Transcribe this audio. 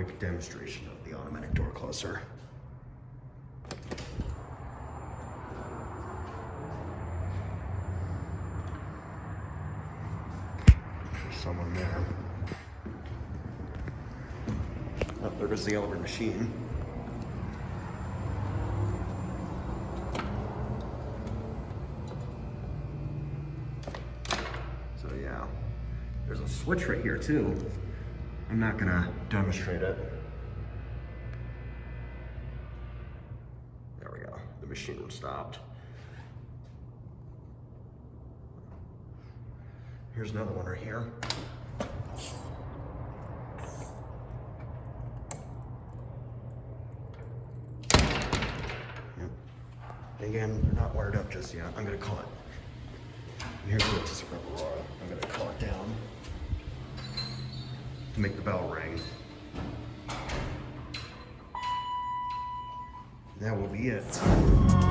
quick demonstration of the automatic door closer. There's someone there. Oh, there goes the Elbert machine. So yeah, there's a switch right here too. I'm not gonna demonstrate it. There we go, the machine stopped. Here's another one right here. Yep. Again, they're not wired up just yet. I'm gonna call it. Here's the rubber rod. I'm gonna call it down to make the bell ring. That will be it.